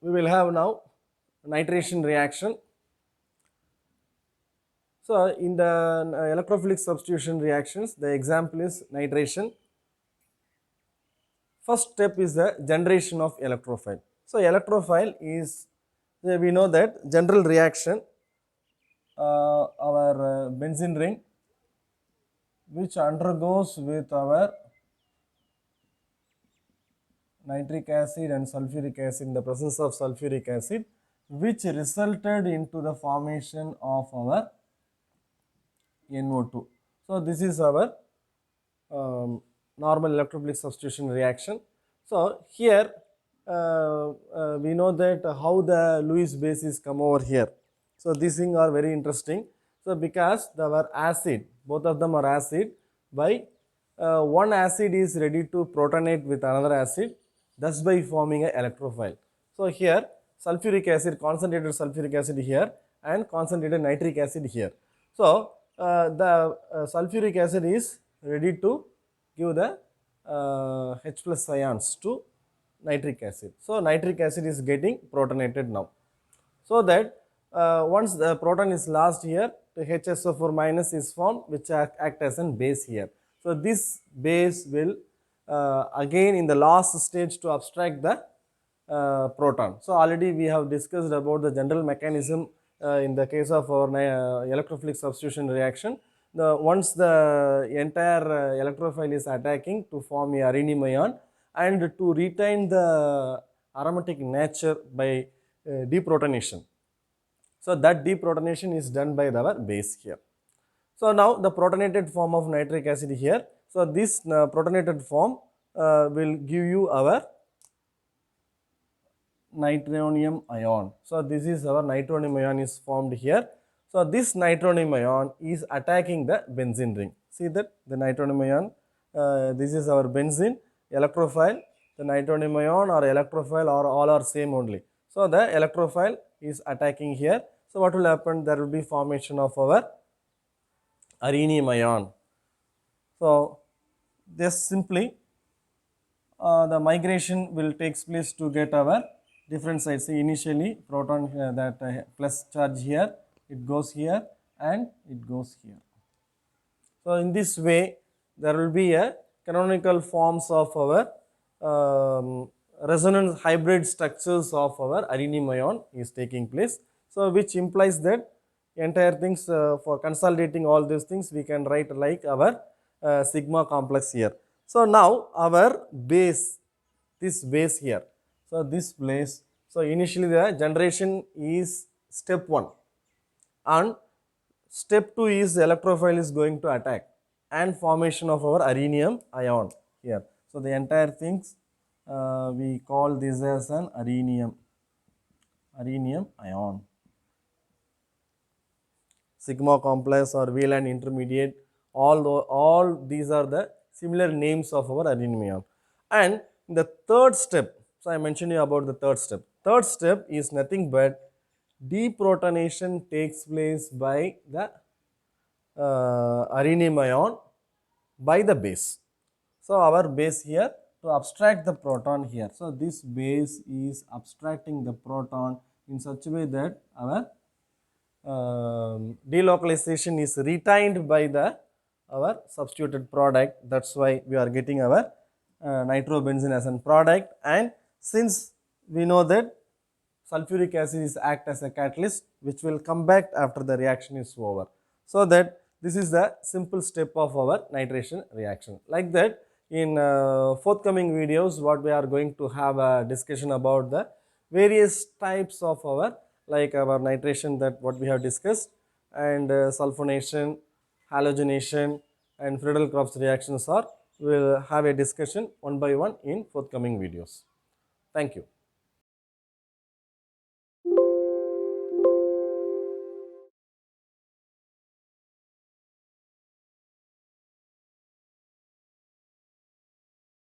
We will have now nitration reaction. So in the electrophilic substitution reactions, the example is nitration. First step is the generation of electrophile. So electrophile is, we know that general reaction, our benzene ring which undergoes with our nitric acid and sulfuric acid in the presence of sulfuric acid, which resulted into the formation of our NO2. So this is our normal electrophilic substitution reaction. So here we know that how the Lewis bases come over here. So these things are very interesting. So because they were acid, both of them are acid, by one acid is ready to protonate with another acid, thus by forming an electrophile. So here sulfuric acid, concentrated sulfuric acid here and concentrated nitric acid here. So the sulfuric acid is ready to give the H plus ions to nitric acid. So nitric acid is getting protonated now. So that once the proton is lost here, the HSO4 minus is formed, which act as a base here. So this base will again in the last stage to abstract the proton. So already we have discussed about the general mechanism in the case of our electrophilic substitution reaction. Once the entire electrophile is attacking to form a rhenium ion and to retain the aromatic nature by deprotonation. So that deprotonation is done by our base here. So now the protonated form of nitric acid here. So this protonated form will give you our nitronium ion. So this is our nitronium ion is formed here. So this nitronium ion is attacking the benzene ring. See that the nitronium ion, this is our benzene electrophile. The nitronium ion or electrophile or all are same only. So the electrophile is attacking here. So what will happen? There will be formation of our rhenium ion. So this simply the migration will takes place to get our different sides. See, initially proton that plus charge here, it goes here and it goes here. So in this way there will be a canonical forms of our resonance hybrid structures of our rhenium ion is taking place. So which implies that entire things for consolidating all these things we can write like our sigma complex here. So now our base, this base here. So this place, so initially the generation is step 1 and step 2 is the electrophile is going to attack and formation of our rhenium ion here. So the entire things we call this as an rhenium ion. Sigma complex or valent intermediate, all these are the similar names of our rhenium ion. And the third step, so I mentioned you about the third step. Third step is nothing but deprotonation takes place by the rhenium ion by the base. So our base here to abstract the proton here. So this base is abstracting the proton in such a way that our delocalization is retained by the our substituted product. That's why we are getting our nitrobenzene as a product. And since we know that sulfuric acid is act as a catalyst which will come back after the reaction is over. So that this is the simple step of our nitration reaction. Like that, in forthcoming videos what we are going to have a discussion about the various types of our like our nitration that what we have discussed, and sulfonation, halogenation and Friedel-Crafts reactions are, we will have a discussion one by one in forthcoming videos. Thank you.